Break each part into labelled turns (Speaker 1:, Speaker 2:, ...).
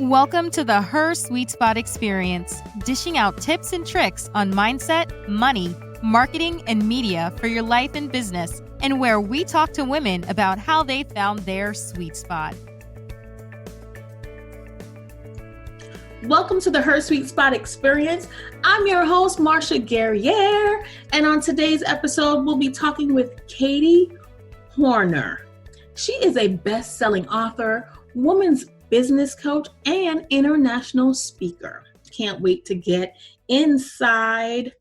Speaker 1: Welcome to the Her Sweet Spot Experience, dishing out tips and tricks on mindset, money, marketing, and media for your life and business, and where we talk to women about how they found their sweet spot.
Speaker 2: Welcome to the Her Sweet Spot Experience. I'm your host, Marsha Guerriere, and on today's episode, we'll be talking with Katie Hornor. She is a best-selling author, woman's business coach, and international speaker. Can't wait to get inside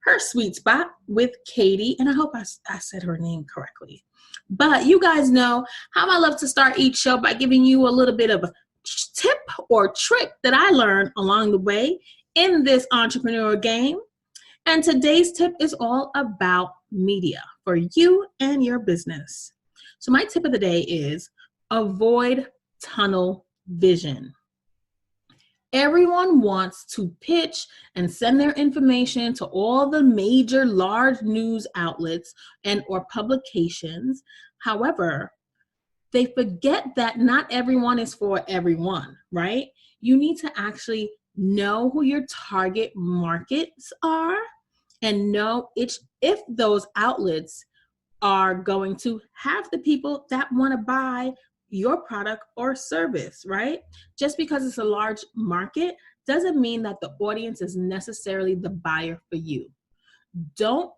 Speaker 2: her sweet spot with Katie, and I hope I said her name correctly. But you guys know how I love to start each show by giving you a little bit of a tip or trick that I learned along the way in this entrepreneur game. And today's tip is all about media for you and your business. So my tip of the day is avoid tunnel vision. Everyone wants to pitch and send their information to all the major large news outlets and or publications. However, they forget that not everyone is for everyone, right? You need to actually know who your target markets are and know if those outlets are going to have the people that want to buy your product or service, right? Just because it's a large market doesn't mean that the audience is necessarily the buyer for you. Don't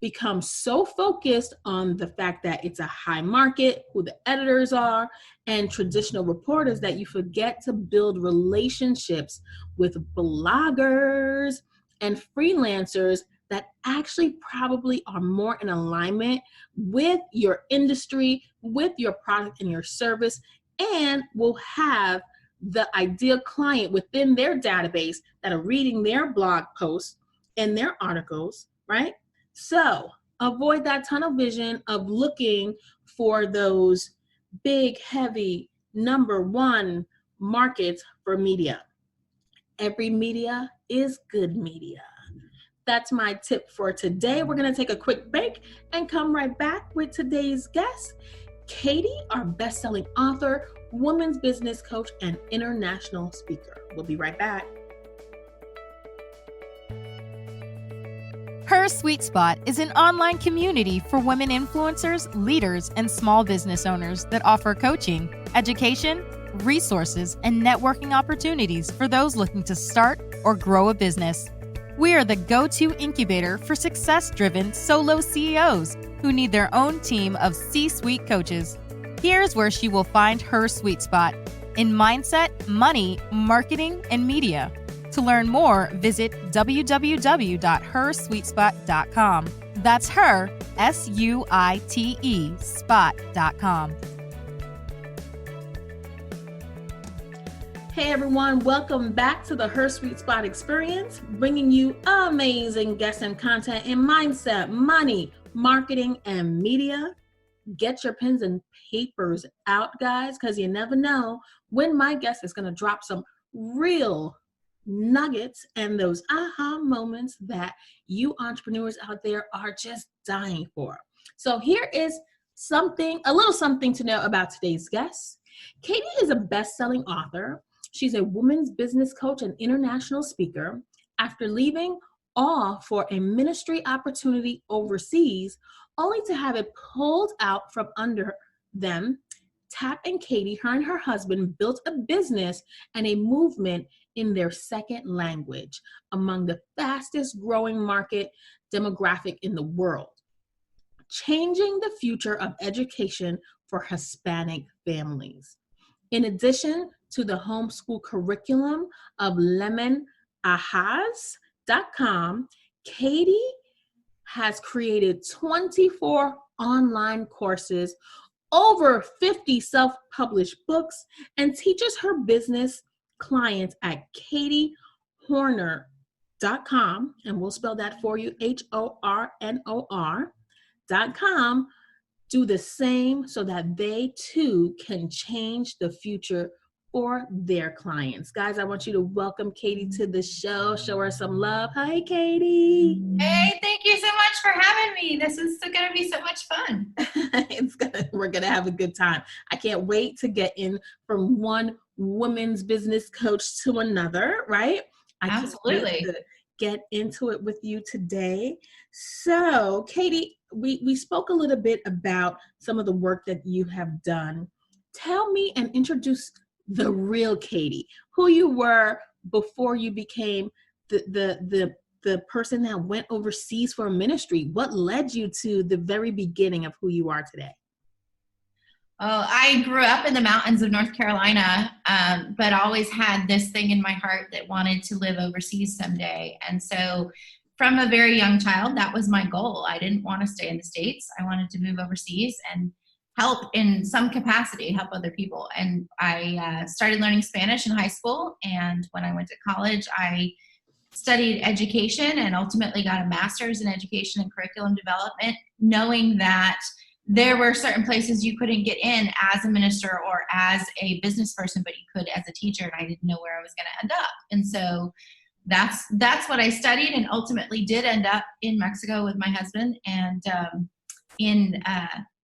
Speaker 2: become so focused on the fact that it's a high market, who the editors are, and traditional reporters that you forget to build relationships with bloggers and freelancers that actually probably are more in alignment with your industry, with your product and your service, and will have the ideal client within their database that are reading their blog posts and their articles, right? So avoid that tunnel vision of looking for those big, heavy, number one markets for media. Every media is good media. That's my tip for today. We're going to take a quick break and come right back with today's guest, Katie, our best-selling author, women's business coach, and international speaker. We'll be right back.
Speaker 1: Her Sweet Spot is an online community for women influencers, leaders, and small business owners that offer coaching, education, resources, and networking opportunities for those looking to start or grow a business. We are the go-to incubator for success-driven solo CEOs who need their own team of C-suite coaches. Here's where she will find her sweet spot in mindset, money, marketing, and media. To learn more, visit www.hersweetspot.com. That's her, SUITE, spot.com.
Speaker 2: Hey everyone, welcome back to the Her Sweet Spot Experience, bringing you amazing guests and content in mindset, money, marketing, and media. Get your pens and papers out, guys, because you never know when my guest is going to drop some real nuggets and those aha moments that you entrepreneurs out there are just dying for. So here is a little something to know about today's guest. Katie is a best-selling author. She's a women's business coach and international speaker. After leaving all for a ministry opportunity overseas, only to have it pulled out from under them, Tap and Katie, her and her husband, built a business and a movement in their second language among the fastest growing market demographic in the world, changing the future of education for Hispanic families. In addition to the homeschool curriculum of lemonahas.com, Katie has created 24 online courses, over 50 self-published books, and teaches her business clients at KatieHornor.com, and we'll spell that for you, HORNOR.com, do the same so that they too can change the future for their clients. Guys, I want you to welcome Katie to the show. Show her some love. Hi, Katie.
Speaker 3: Hey, thank you so much for having me. This is going to be so much fun.
Speaker 2: We're going to have a good time. I can't wait to get in from one women's business coach to another, right? I can't wait
Speaker 3: Absolutely.
Speaker 2: to get into it with you today. So, Katie, we spoke a little bit about some of the work that you have done. Tell me and introduce the real Katie, who you were before you became the person that went overseas for ministry. What led you to the very beginning of who you are today?
Speaker 3: Oh, I grew up in the mountains of North Carolina, but always had this thing in my heart that wanted to live overseas someday. And so from a very young child, that was my goal. I didn't want to stay in the States. I wanted to move overseas and help in some capacity, help other people. And I started learning Spanish in high school. And when I went to college, I studied education and ultimately got a master's in education and curriculum development, knowing that there were certain places you couldn't get in as a minister or as a business person, but you could as a teacher, and I didn't know where I was going to end up. And so that's what I studied, and ultimately did end up in Mexico with my husband. And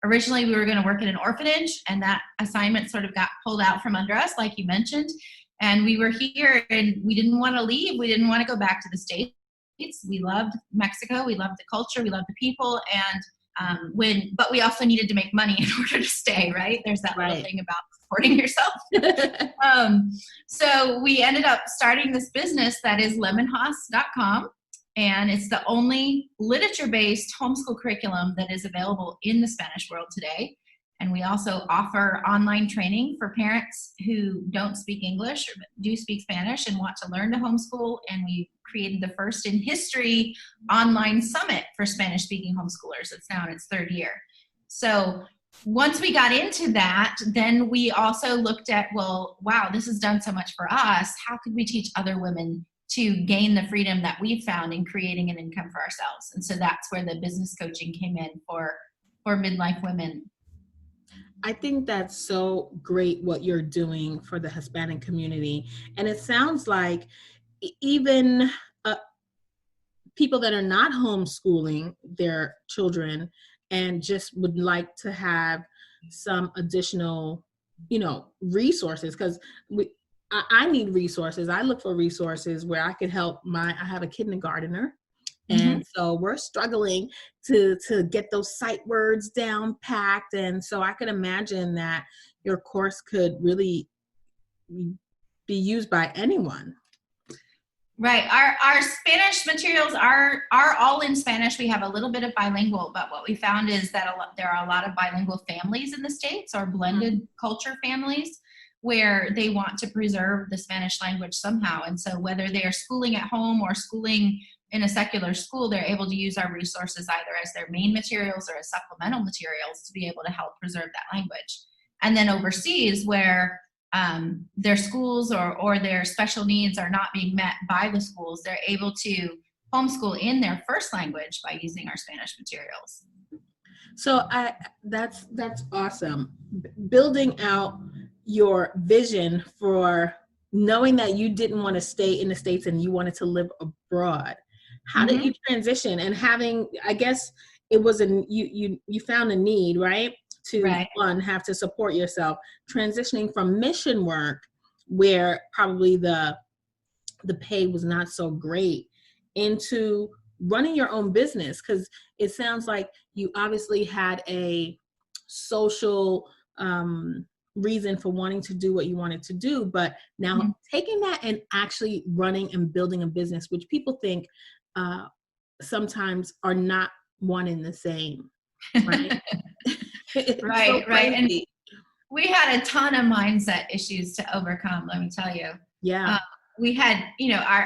Speaker 3: originally we were going to work in an orphanage, and that assignment sort of got pulled out from under us, like you mentioned. And we were here, and we didn't want to leave. We didn't want to go back to the States. We loved Mexico. We loved the culture. We loved the people. And but we also needed to make money in order to stay, right? There's that little thing about supporting yourself. So we ended up starting this business that is lemonhouse.com. And it's the only literature-based homeschool curriculum that is available in the Spanish world today. And we also offer online training for parents who don't speak English or do speak Spanish and want to learn to homeschool. And we created the first in history online summit for Spanish-speaking homeschoolers. It's now in its third year. So once we got into that, then we also looked at, well, wow, this has done so much for us. How could we teach other women to gain the freedom that we've found in creating an income for ourselves? And so that's where the business coaching came in for midlife women.
Speaker 2: I think that's so great what you're doing for the Hispanic community. And it sounds like even people that are not homeschooling their children and just would like to have some additional, resources, because I need resources. I look for resources where I could help I have a kindergartner. And so we're struggling to get those sight words down packed. And so I could imagine that your course could really be used by anyone.
Speaker 3: Right. Our Spanish materials are all in Spanish. We have a little bit of bilingual, but what we found is that there are a lot of bilingual families in the States, or blended culture families, where they want to preserve the Spanish language somehow. And so whether they are schooling at home or schooling in a secular school, they're able to use our resources either as their main materials or as supplemental materials to be able to help preserve that language. And then overseas, where their schools or their special needs are not being met by the schools, they're able to homeschool in their first language by using our Spanish materials.
Speaker 2: So that's awesome. Building out your vision for knowing that you didn't want to stay in the States and you wanted to live abroad. How did you transition? And having, I guess it was you found a need, right? To one, have to support yourself, transitioning from mission work where probably the pay was not so great into running your own business, because it sounds like you obviously had a social reason for wanting to do what you wanted to do, but now taking that and actually running and building a business, which people think sometimes are not one and the same, right?
Speaker 3: Right. And we had a ton of mindset issues to overcome, let me tell you.
Speaker 2: Yeah.
Speaker 3: We had,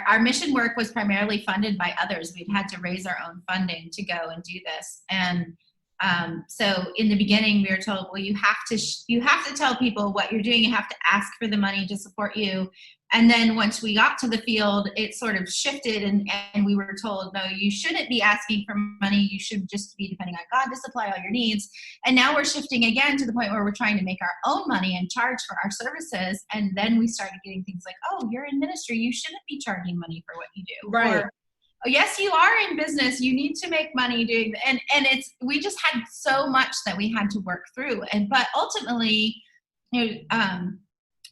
Speaker 3: our mission work was primarily funded by others. We'd had to raise our own funding to go and do this. And so in the beginning, we were told, well, you have to tell people what you're doing. You have to ask for the money to support you. And then once we got to the field, it sort of shifted and we were told, no, you shouldn't be asking for money. You should just be depending on God to supply all your needs. And now we're shifting again to the point where we're trying to make our own money and charge for our services. And then we started getting things like, oh, you're in ministry. You shouldn't be charging money for what you do.
Speaker 2: Right.
Speaker 3: Or, oh, yes, you are in business. You need to make money doing, and we just had so much that we had to work through. But ultimately,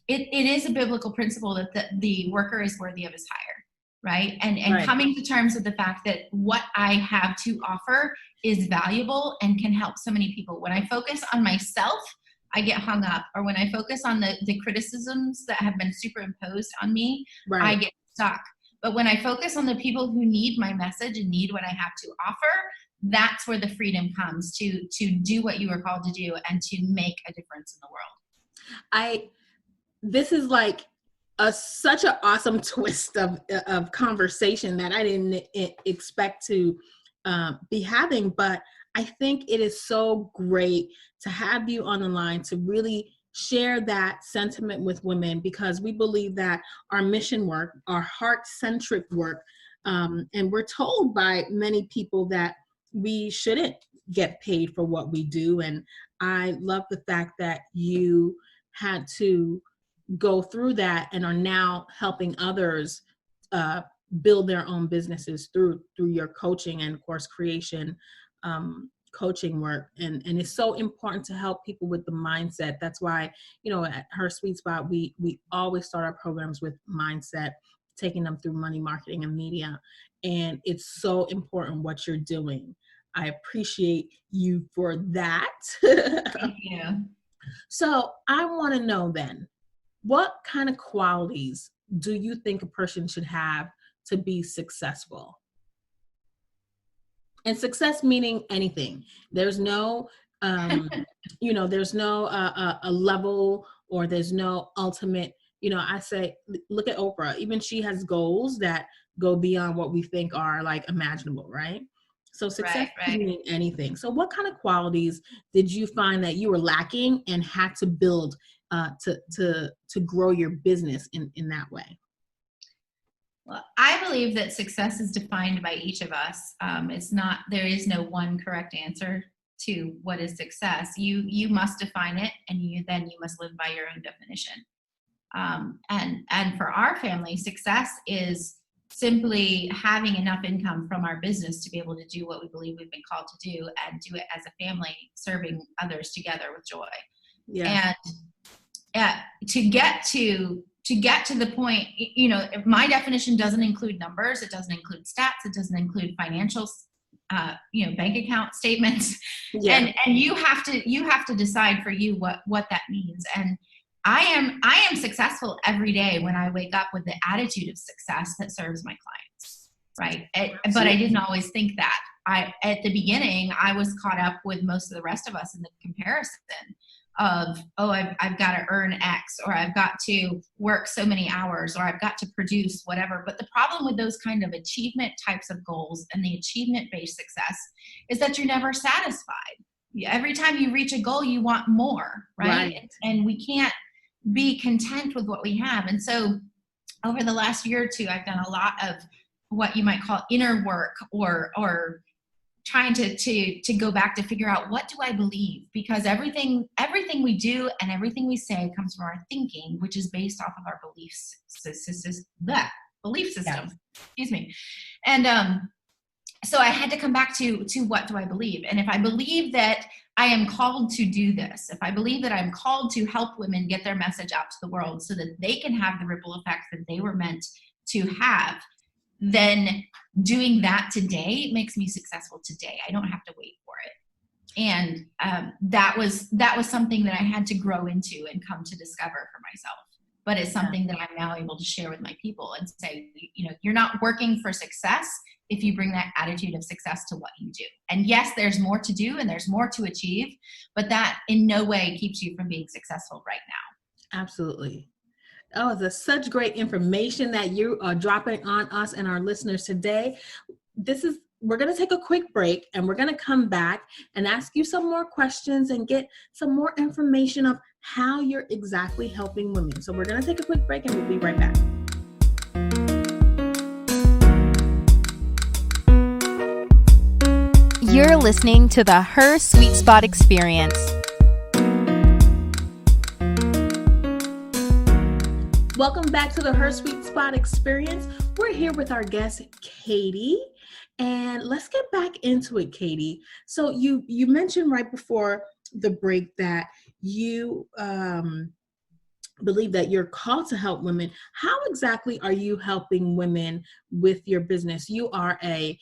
Speaker 3: it is a biblical principle that the worker is worthy of his hire, right? And
Speaker 2: Right.
Speaker 3: coming to terms with the fact that what I have to offer is valuable and can help so many people. When I focus on myself, I get hung up. Or when I focus on the criticisms that have been superimposed on me,
Speaker 2: Right.
Speaker 3: I get stuck. But when I focus on the people who need my message and need what I have to offer, that's where the freedom comes to do what you were called to do and to make a difference in the world.
Speaker 2: This is like such an awesome twist of conversation that I didn't expect to be having, but I think it is so great to have you on the line to really share that sentiment with women, because we believe that our mission work, our heart-centric work, and we're told by many people that we shouldn't get paid for what we do. And I love the fact that you had to go through that and are now helping others build their own businesses through your coaching and course creation coaching work. And it's so important to help people with the mindset. That's why, at Her Sweet Spot, we always start our programs with mindset, taking them through money, marketing, and media. And it's so important what you're doing. I appreciate you for that.
Speaker 3: Thank you.
Speaker 2: So I want to know then, what kind of qualities do you think a person should have to be successful? And success meaning anything. There's no, there's no a level, or there's no ultimate. I say, look at Oprah. Even she has goals that go beyond what we think are like imaginable, right? So success can mean anything. So what kind of qualities did you find that you were lacking and had to build to grow your business in that way?
Speaker 3: Well, I believe that success is defined by each of us. There is no one correct answer to what is success. You must define it, and you must live by your own definition. And for our family, success is simply having enough income from our business to be able to do what we believe we've been called to do, and do it as a family, serving others together with joy.
Speaker 2: Yeah.
Speaker 3: And to get to the point, if my definition doesn't include numbers, it doesn't include stats, it doesn't include financials, bank account statements.
Speaker 2: Yeah.
Speaker 3: And you have to decide for you what that means. And I am successful every day when I wake up with the attitude of success that serves my clients, right? But I didn't always think that. At the beginning, I was caught up with most of the rest of us in the comparison of, I've got to earn X, or I've got to work so many hours, or I've got to produce whatever. But the problem with those kind of achievement types of goals and the achievement-based success is that you're never satisfied. Every time you reach a goal, you want more, right? And we can't be content with what we have. And so over the last year or two, I've done a lot of what you might call inner work, or trying to go back to figure out, what do I believe? Because everything we do and everything we say comes from our thinking, which is based off of our belief system.
Speaker 2: Yes.
Speaker 3: Excuse me. And so I had to come back to what do I believe? And if I believe that I am called to do this, if I believe that I'm called to help women get their message out to the world so that they can have the ripple effects that they were meant to have, then doing that today makes me successful today. I don't have to wait for it. And that was something that I had to grow into and come to discover for myself. But it's something that I'm now able to share with my people and say, you're not working for success if you bring that attitude of success to what you do. And yes, there's more to do and there's more to achieve, but that in no way keeps you from being successful right now.
Speaker 2: Absolutely. Oh, that's such great information that you are dropping on us and our listeners today. We're going to take a quick break, and we're going to come back and ask you some more questions and get some more information of how you're exactly helping women. So we're going to take a quick break, and we'll be right back.
Speaker 1: You're listening to the Her Sweet Spot Experience.
Speaker 2: Welcome back to the Her Sweet Spot Experience. We're here with our guest, Katie, and let's get back into it, Katie. So you mentioned right before the break that you believe that you're called to help women. How exactly are you helping women with your business? You are a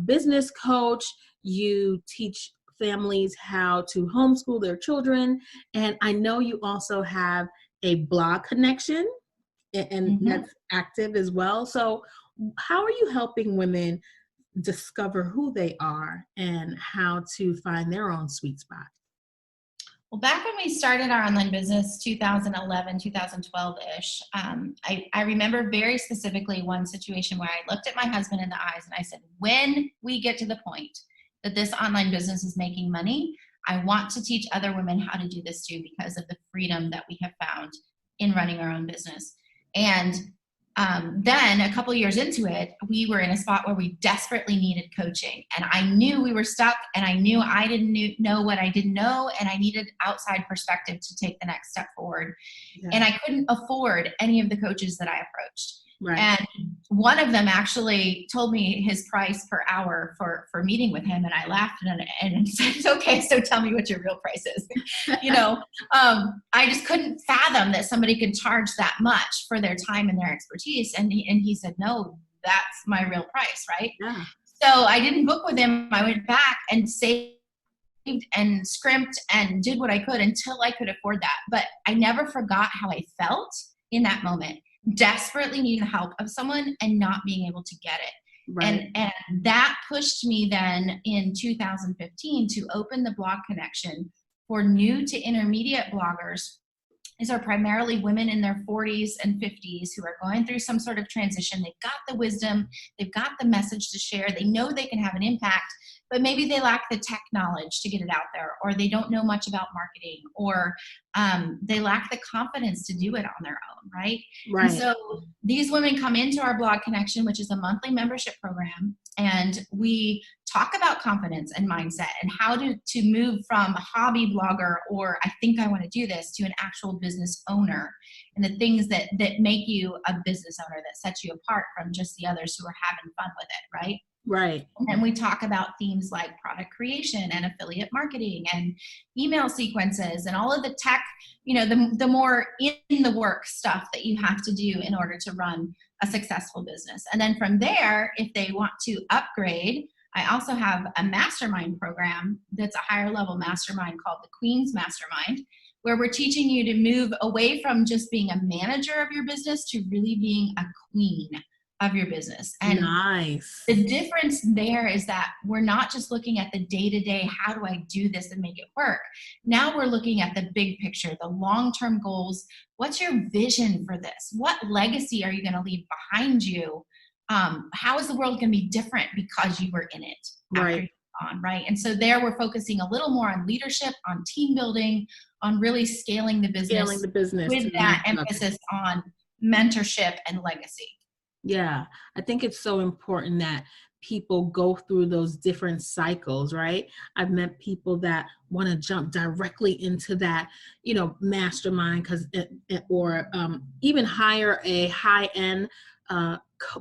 Speaker 2: business coach. You teach families how to homeschool their children. And I know you also have a blog connection, and that's active as well. So how are you helping women discover who they are and how to find their own sweet spot?
Speaker 3: Well, back when we started our online business, 2011, 2012-ish, I remember very specifically one situation where I looked at my husband in the eyes and I said, when we get to the point that this online business is making money, I want to teach other women how to do this too, because of the freedom that we have found in running our own business. And then a couple years into it, we were in a spot where we desperately needed coaching, and I knew we were stuck, and I knew I didn't know what I didn't know, and I needed outside perspective to take the next step forward. Yeah. And I couldn't afford any of the coaches that I approached. Right. And one of them actually told me his price per hour for meeting with him, and I laughed and said, okay, so tell me what your real price is. I just couldn't fathom that somebody could charge that much for their time and their expertise. And he said, no, that's my real price, right? Yeah. So I didn't book with him. I went back and saved and scrimped and did what I could until I could afford that. But I never forgot how I felt in that moment. Desperately needing the help of someone and not being able to get it. Right. And that pushed me then in 2015 to open the blog connection for new to intermediate bloggers. These are primarily women in their 40s and 50s who are going through some sort of transition. They've got the wisdom, they've got the message to share, they know they can have an impact, but maybe they lack the tech knowledge to get it out there, or they don't know much about marketing, or they lack the confidence to do it on their own, right? Right. And so these women come into our blog connection, which is a monthly membership program, and we talk about confidence and mindset and how to move from a hobby blogger, or I think I want to do this, to an actual business owner, and the things that make you a business owner, that sets you apart from just the others who are having fun with it, right? Right. And we talk about themes like product creation and affiliate marketing and email sequences and all of the tech, the more in the work stuff that you have to do in order to run a successful business. And then from there, if they want to upgrade, I also have a mastermind program that's a higher level mastermind called the Queen's Mastermind, where we're teaching you to move away from just being a manager of your business to really being a queen of your business. And nice. The difference there is that we're not just looking at the day-to-day, how do I do this and make it work? Now we're looking at the big picture, the long-term goals. What's your vision for this? What legacy are you going to leave behind you? How is the world going to be different because you were in it? Right. Right. And so there we're focusing a little more on leadership, on team building, on really scaling the business with that emphasis on mentorship and legacy.
Speaker 2: Yeah, I think it's so important that people go through those different cycles, right? I've met people that want to jump directly into that, mastermind, or even hire a high-end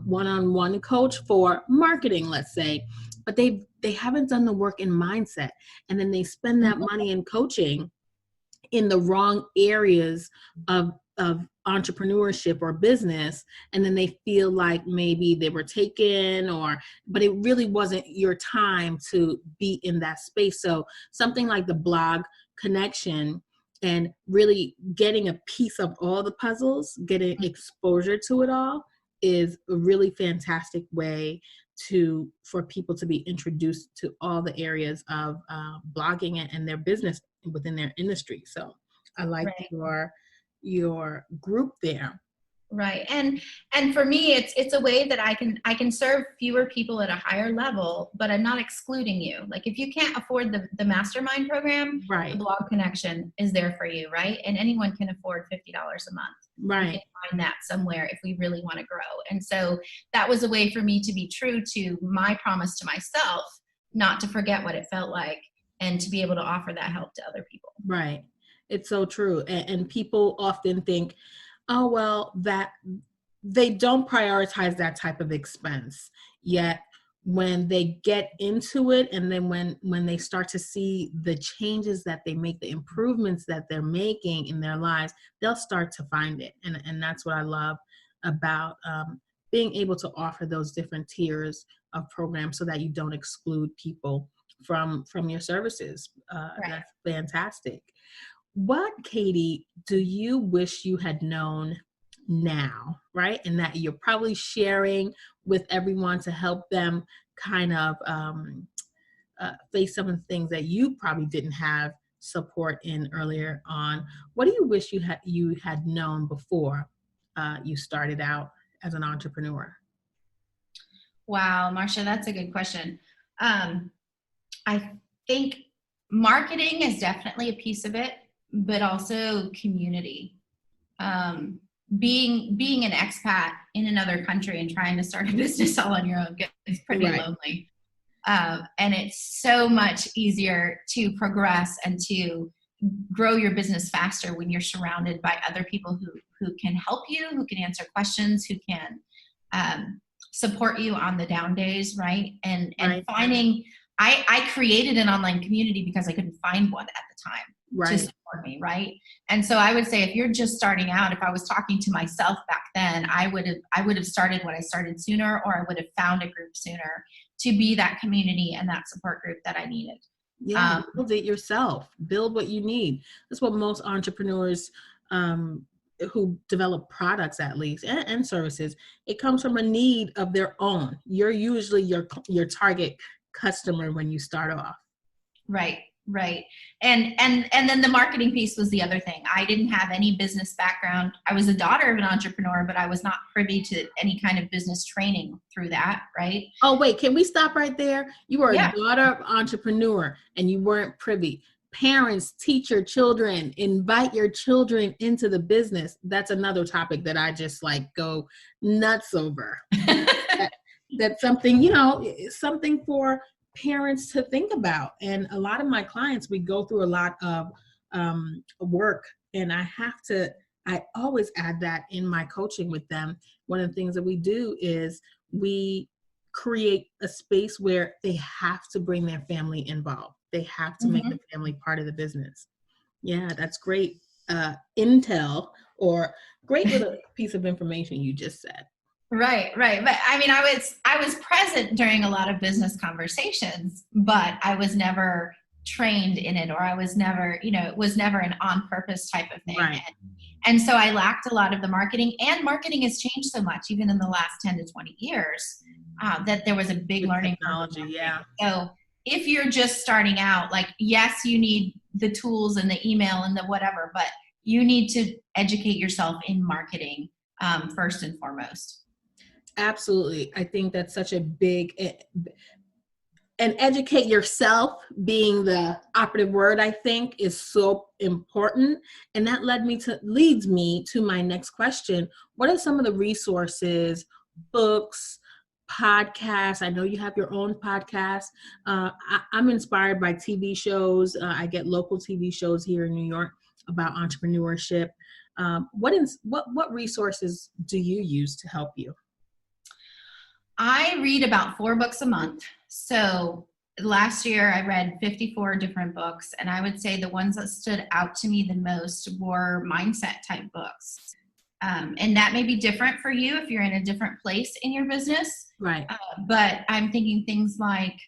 Speaker 2: one-on-one coach for marketing, let's say, but they haven't done the work in mindset, and then they spend that money in coaching in the wrong areas of entrepreneurship or business, and then they feel like maybe they were taken, but it really wasn't your time to be in that space. So something like the blog connection and really getting a piece of all the puzzles, getting exposure to it all, is a really fantastic way for people to be introduced to all the areas of blogging and their business within their industry. So I like your group there.
Speaker 3: Right. And for me, it's a way that I can serve fewer people at a higher level, but I'm not excluding you. Like if you can't afford the mastermind program, right, the blog connection is there for you, right? And anyone can afford $50 a month. Right. We can find that somewhere if we really want to grow. And so that was a way for me to be true to my promise to myself, not to forget what it felt like, and to be able to offer that help to other people.
Speaker 2: Right. It's so true. And people often think, oh, well, that they don't prioritize that type of expense. Yet when they get into it, and then when they start to see the changes that they make, the improvements that they're making in their lives, they'll start to find it. And that's what I love about being able to offer those different tiers of programs so that you don't exclude people from your services.
Speaker 3: Right.
Speaker 2: That's fantastic. What, Katie, do you wish you had known now, right? And that you're probably sharing with everyone to help them kind of face some of the things that you probably didn't have support in earlier on. What do you wish you had known before you started out as an entrepreneur?
Speaker 3: Wow, Marcia, that's a good question. I think marketing is definitely a piece of it, but also community. Being an expat in another country and trying to start a business all on your own is pretty lonely. And it's so much easier to progress and to grow your business faster when you're surrounded by other people who can help you, who can answer questions, who can support you on the down days, right? And finding, I created an online community because I couldn't find one at the time to support me, right? And so I would say, if you're just starting out, if I was talking to myself back then, I would have started what I started sooner, or I would have found a group sooner to be that community and that support group that I needed.
Speaker 2: Yeah, build it yourself. Build what you need. That's what most entrepreneurs who develop products, at least, and services, it comes from a need of their own. You're usually your target customer when you start off.
Speaker 3: Right. And then the marketing piece was the other thing. I didn't have any business background. I was the daughter of an entrepreneur, but I was not privy to any kind of business training through that, right?
Speaker 2: Oh, wait, can we stop right there? You were a daughter of an entrepreneur and you weren't privy. Parents, teach your children, invite your children into the business. That's another topic that I just go nuts over. That's something, something for parents to think about. And a lot of my clients, we go through a lot of work, and I always add that in my coaching with them. One of the things that we do is we create a space where they have to bring their family involved. They have to make the family part of the business. Yeah, that's great intel, or great little piece of information you just said.
Speaker 3: Right. But I mean, I was present during a lot of business conversations, but I was never trained in it, or I was never, it was never an on purpose type of thing.
Speaker 2: Right.
Speaker 3: And so I lacked a lot of the marketing, and marketing has changed so much, even in the last 10 to 20 years, that there was a big learning
Speaker 2: technology. Yeah.
Speaker 3: So if you're just starting out, yes, you need the tools and the email and the whatever, but you need to educate yourself in marketing first and foremost.
Speaker 2: Absolutely. I think that's such a big, and educate yourself being the operative word, I think, is so important. And that leads me to my next question. What are some of the resources, books, podcasts? I know you have your own podcast. I'm inspired by TV shows. I get local TV shows here in New York about entrepreneurship. What resources do you use to help you?
Speaker 3: I read about 4 books a month. So last year I read 54 different books, and I would say the ones that stood out to me the most were mindset type books. And that may be different for you if you're in a different place in your business.
Speaker 2: Right.
Speaker 3: But I'm thinking things like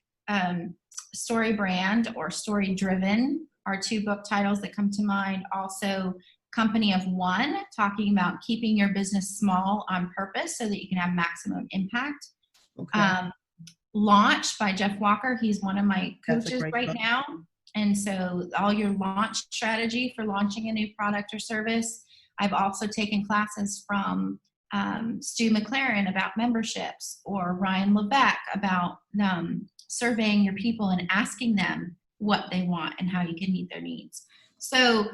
Speaker 3: Story Brand or Story Driven are 2 book titles that come to mind. Also, Company of One, talking about keeping your business small on purpose so that you can have maximum impact.
Speaker 2: Okay.
Speaker 3: Launch by Jeff Walker. He's one of my coaches right
Speaker 2: book.
Speaker 3: now. And so all your launch strategy for launching a new product or service. I've also taken classes from Stu McLaren about memberships, or Ryan Levesque about surveying your people and asking them what they want and how you can meet their needs. So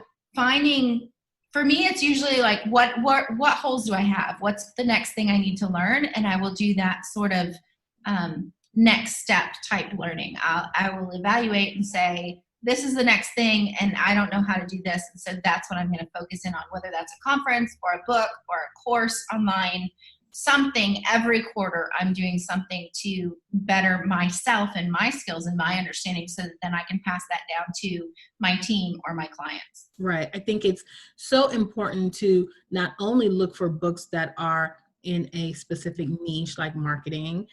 Speaker 3: for me, it's usually what holes do I have? What's the next thing I need to learn? And I will do that sort of next step type learning. I will evaluate and say, this is the next thing, and I don't know how to do this. And so that's what I'm going to focus in on, whether that's a conference or a book or a course online. something every quarter. I'm doing something to better myself and my skills and my understanding so that then I can pass that down to my team or my clients.
Speaker 2: Right. I think it's so important to not only look for books that are in a specific niche like marketing,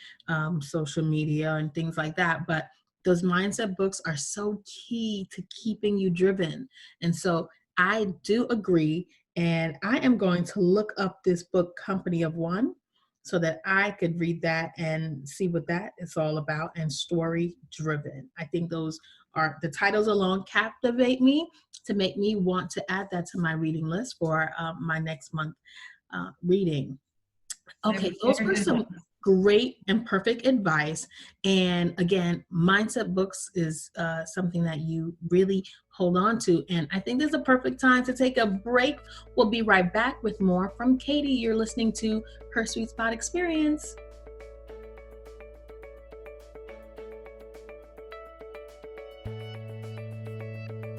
Speaker 2: social media, and things like that, but those mindset books are so key to keeping you driven. And so I do agree. And I am going to look up this book, Company of One, so that I could read that and see what that is all about, and story driven. I think those are the titles alone captivate me to make me want to add that to my reading list for my next month reading. Okay, those were some great and perfect advice. And again, mindset books is something that you really hold on to. And I think this is a perfect time to take a break. We'll be right back with more from Katie. You're listening to Her Sweet Spot Experience.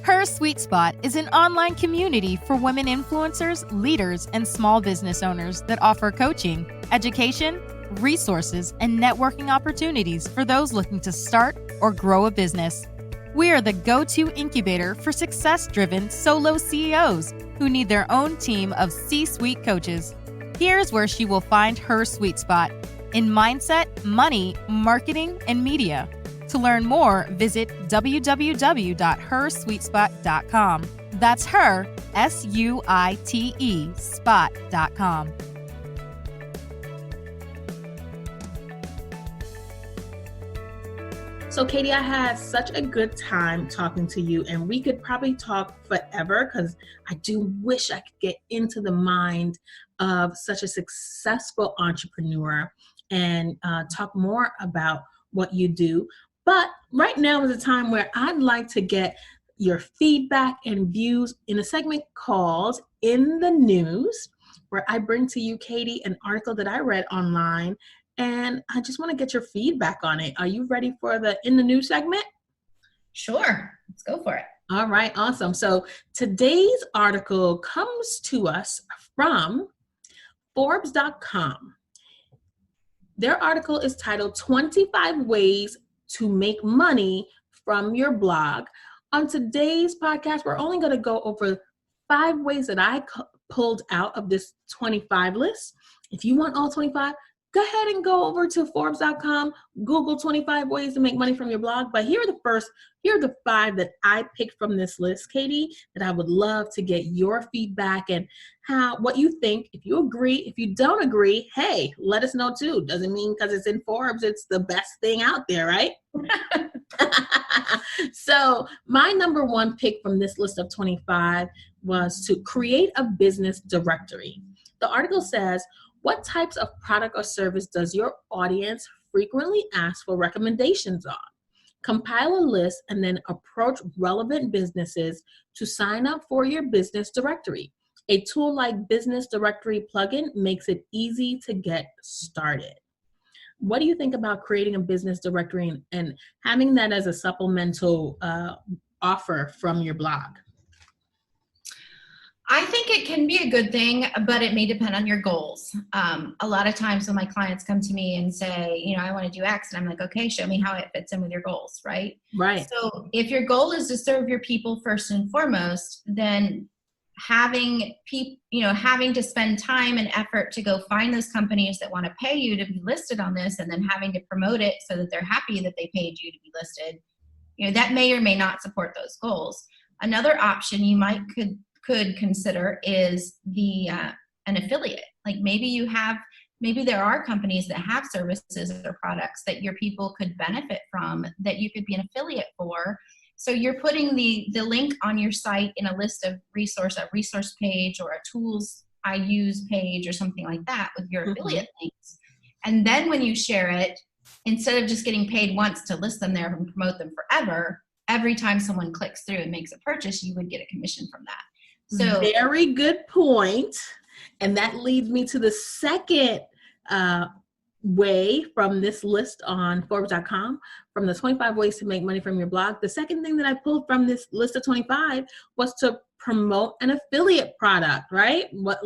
Speaker 1: Her Sweet Spot is an online community for women influencers, leaders, and small business owners that offer coaching, education, resources, and networking opportunities for those looking to start or grow a business. We are the go-to incubator for success-driven solo CEOs who need their own team of C-suite coaches. Here's where she will find her sweet spot in mindset, money, marketing, and media. To learn more, visit www.hersweetspot.com. That's her, SUITE, spot.com.
Speaker 2: So Katie, I had such a good time talking to you, and we could probably talk forever because I do wish I could get into the mind of such a successful entrepreneur and talk more about what you do. But right now is a time where I'd like to get your feedback and views in a segment called In the News, where I bring to you, Katie, an article that I read online, and I just want to get your feedback on it. Are you ready for the In the News segment?
Speaker 3: Sure, let's go for it.
Speaker 2: All right, awesome. So today's article comes to us from Forbes.com. Their article is titled 25 Ways to Make Money from Your Blog. On today's podcast, we're only going to go over 5 ways that I pulled out of this 25 list. If you want all 25, go ahead and go over to Forbes.com, Google 25 ways to make money from your blog. But here are the 5 that I picked from this list, Katie, that I would love to get your feedback and what you think. If you agree, if you don't agree, hey, let us know too. Doesn't mean because it's in Forbes, it's the best thing out there, right? So my number 1 pick from this list of 25 was to create a business directory. The article says, what types of product or service does your audience frequently ask for recommendations on? Compile a list and then approach relevant businesses to sign up for your business directory. A tool like Business Directory plugin makes it easy to get started. What do you think about creating a business directory and having that as a supplemental offer from your blog?
Speaker 3: I think it can be a good thing, but it may depend on your goals. A lot of times when my clients come to me and say, I want to do X, and I'm like, okay, show me how it fits in with your goals, right?
Speaker 2: Right.
Speaker 3: So if your goal is to serve your people first and foremost, then having to spend time and effort to go find those companies that want to pay you to be listed on this, and then having to promote it so that they're happy that they paid you to be listed, that may or may not support those goals. Another option you could consider is an affiliate. Like maybe there are companies that have services or products that your people could benefit from that you could be an affiliate for. So you're putting the link on your site in a list of a resource page or a tools I use page or something like that with your affiliate links. And then when you share it, instead of just getting paid once to list them there and promote them forever, every time someone clicks through and makes a purchase, you would get a commission from that. So
Speaker 2: very good point. And that leads me to the second way from this list on Forbes.com, from the 25 ways to make money from your blog, the second thing that I pulled from this list of 25 was to promote an affiliate product, right? What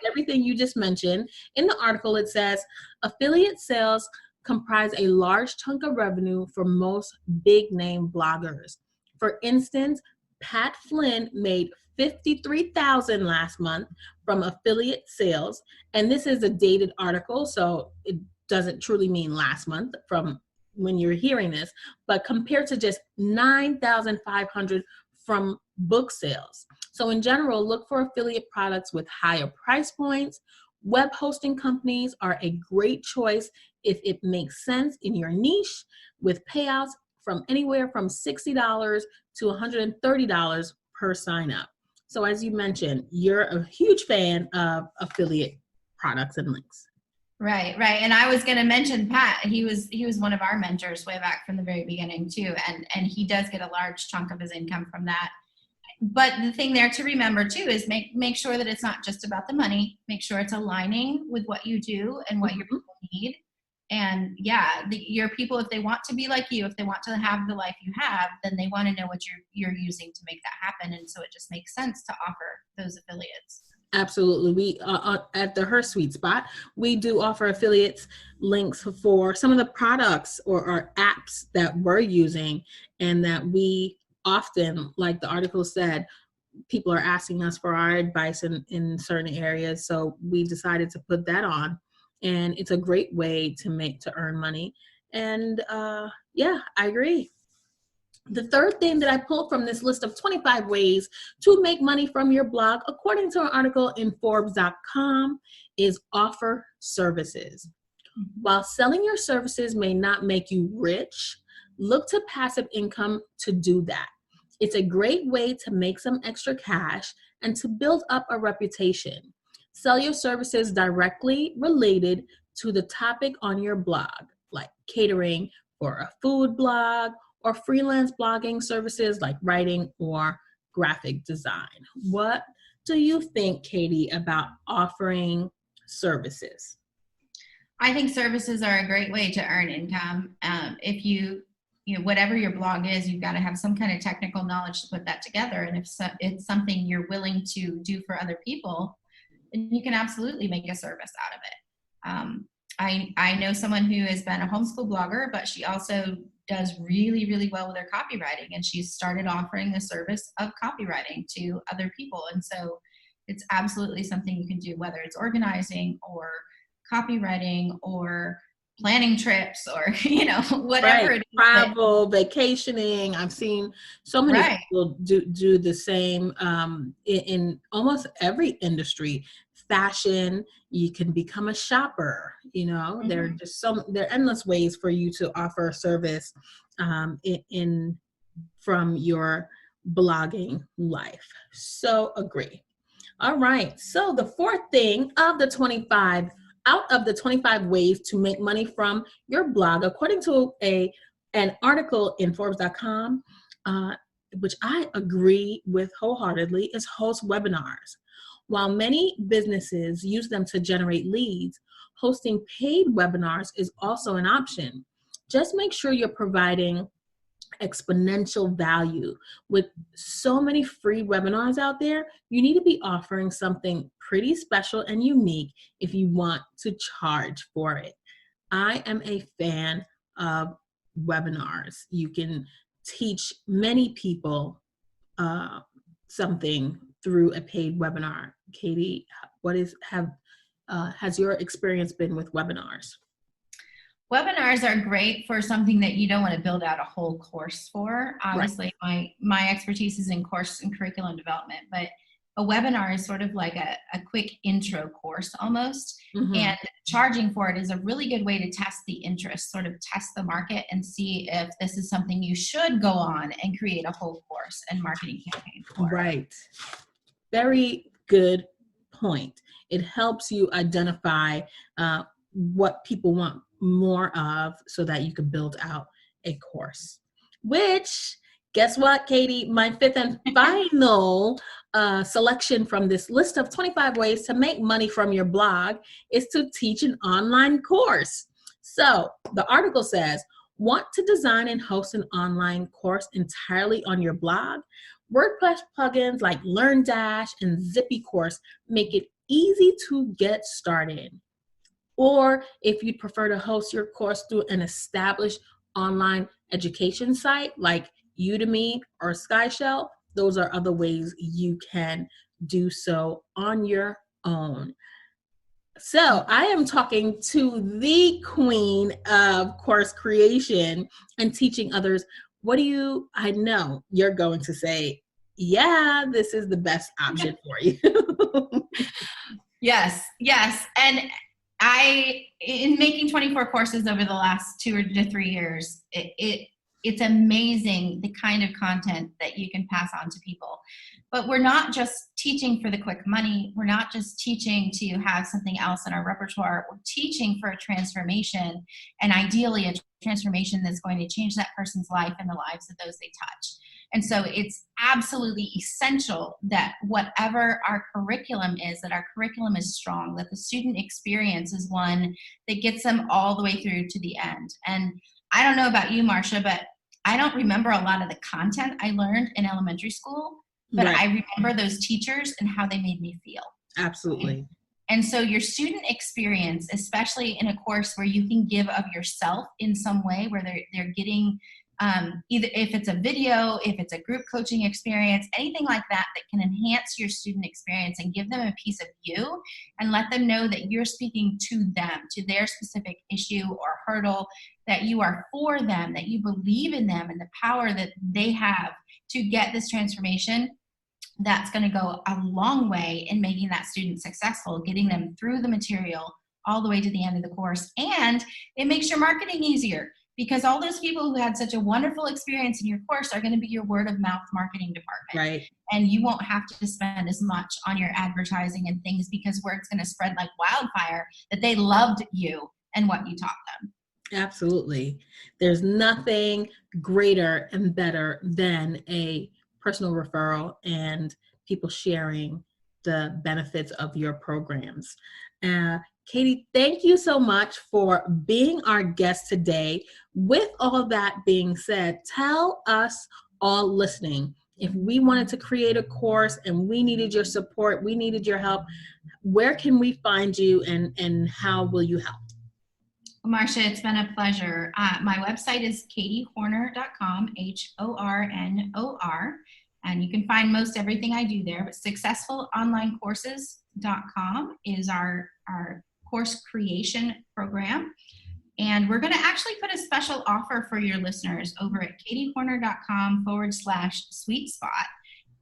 Speaker 2: everything you just mentioned. In the article, it says affiliate sales comprise a large chunk of revenue for most big name bloggers. For instance, Pat Flynn made $53,000 last month from affiliate sales. And this is a dated article, so it doesn't truly mean last month from when you're hearing this, but compared to just $9,500 from book sales. So in general, look for affiliate products with higher price points. Web hosting companies are a great choice if it makes sense in your niche, with payouts from anywhere from $60 to $130 per sign up. So as you mentioned, you're a huge fan of affiliate products and links.
Speaker 3: Right. And I was going to mention Pat. He was one of our mentors way back from the very beginning too, and he does get a large chunk of his income from that. But the thing there to remember too is make sure that it's not just about the money. Make sure it's aligning with what you do and what your people need. And your people, if they want to be like you, if they want to have the life you have, then they want to know what you're using to make that happen. And so it just makes sense to offer those affiliates.
Speaker 2: Absolutely. We at the Her Sweet Spot, we do offer affiliates links for some of the products or apps that we're using, and that we often, like the article said, people are asking us for our advice in certain areas. So we decided to put that on, and it's a great way to earn money. And I agree. The third thing that I pulled from this list of 25 ways to make money from your blog, according to an article in Forbes.com, is offer services. While selling your services may not make you rich, look to passive income to do that. It's a great way to make some extra cash and to build up a reputation. Sell your services directly related to the topic on your blog, like catering for a food blog, or freelance blogging services like writing or graphic design. What do you think, Katie, about offering services?
Speaker 3: I think services are a great way to earn income. If you whatever your blog is, you've got to have some kind of technical knowledge to put that together. And if it's something you're willing to do for other people, then you can absolutely make a service out of it. I know someone who has been a homeschool blogger, but she also does really, really well with her copywriting, and she's started offering the service of copywriting to other people. And so it's absolutely something you can do, whether it's organizing or copywriting or planning trips or whatever it is.
Speaker 2: Travel, vacationing. I've seen so many people do the same in almost every industry. Fashion, you can become a shopper. There are just there are endless ways for you to offer a service from your blogging life. So agree. All right. So the fourth thing out of the 25 ways to make money from your blog, according to an article in Forbes.com, which I agree with wholeheartedly, is host webinars. While many businesses use them to generate leads, hosting paid webinars is also an option. Just make sure you're providing exponential value. With so many free webinars out there, you need to be offering something pretty special and unique if you want to charge for it. I am a fan of webinars. You can teach many people something through a paid webinar. Katie, has your experience been with webinars?
Speaker 3: Webinars are great for something that you don't want to build out a whole course for. Obviously, my expertise is in course and curriculum development, but a webinar is sort of like a quick intro course almost. And charging for it is a really good way to test the interest, sort of test the market and see if this is something you should go on and create a whole course and marketing campaign for.
Speaker 2: Right. Very good point. It helps you identify what people want more of so that you can build out a course. Which, guess what, Katie? My fifth and final selection from this list of 25 ways to make money from your blog is to teach an online course. So the article says, want to design and host an online course entirely on your blog? WordPress plugins like LearnDash and Zippy Course make it easy to get started. Or if you'd prefer to host your course through an established online education site like Udemy or SkyShell, those are other ways you can do so on your own. So I am talking to the queen of course creation and teaching others. I know you're going to say, yeah, this is the best option for you.
Speaker 3: Yes. And in making 24 courses over the last 2 to 3 years, it's amazing the kind of content that you can pass on to people. But we're not just teaching for the quick money. We're not just teaching to have something else in our repertoire. We're teaching for a transformation, and ideally a transformation that's going to change that person's life and the lives of those they touch. And so it's absolutely essential that whatever our curriculum is, that our curriculum is strong, that the student experience is one that gets them all the way through to the end. And I don't know about you, Marcia, but I don't remember a lot of the content I learned in elementary school, but right. I remember those teachers and how they made me feel.
Speaker 2: Absolutely.
Speaker 3: And so your student experience, especially in a course where you can give of yourself in some way, where they're getting either if it's a video, if it's a group coaching experience, anything like that can enhance your student experience and give them a piece of you and let them know that you're speaking to them, to their specific issue or hurdle, that you are for them, that you believe in them and the power that they have to get this transformation. That's going to go a long way in making that student successful, getting them through the material all the way to the end of the course. And it makes your marketing easier, because all those people who had such a wonderful experience in your course are going to be your word of mouth marketing department.
Speaker 2: Right.
Speaker 3: And you won't have to spend as much on your advertising and things, because word's going to spread like wildfire that they loved you and what you taught them.
Speaker 2: Absolutely. There's nothing greater and better than a personal referral and people sharing the benefits of your programs. Katie, thank you so much for being our guest today. With all that being said, tell us all listening, if we wanted to create a course and we needed your support, we needed your help, where can we find you and how will you help?
Speaker 3: Marcia, it's been a pleasure. My website is katiehornor.com, HORNOR, and you can find most everything I do there. But successfulonlinecourses.com is our course creation program. And we're going to actually put a special offer for your listeners over at katiehornor.com/sweet spot.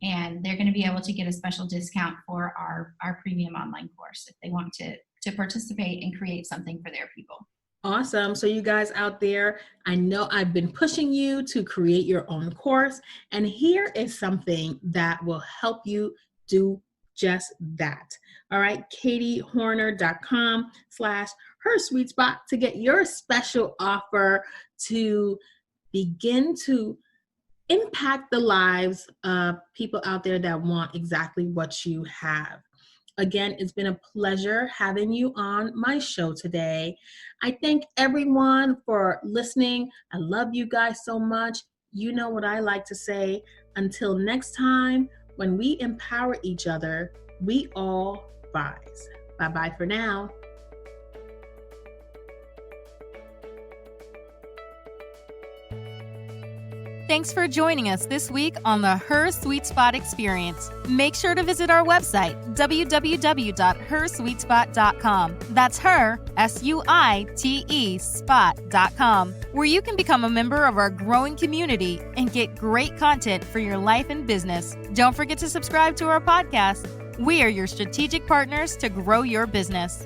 Speaker 3: And they're going to be able to get a special discount for our premium online course if they want to participate and create something for their people.
Speaker 2: Awesome. So you guys out there, I know I've been pushing you to create your own course, and here is something that will help you do just that. All right, katiehornor.com/hersweetspot to get your special offer to begin to impact the lives of people out there that want exactly what you have. Again, it's been a pleasure having you on my show today. I thank everyone for listening. I love you guys so much. You know what I like to say. Until next time, when we empower each other, we all rise. Bye-bye for now.
Speaker 1: Thanks for joining us this week on the Her Sweet Spot Experience. Make sure to visit our website, www.hersweetspot.com. That's her, SUITE, spot.com, where you can become a member of our growing community and get great content for your life and business. Don't forget to subscribe to our podcast. We are your strategic partners to grow your business.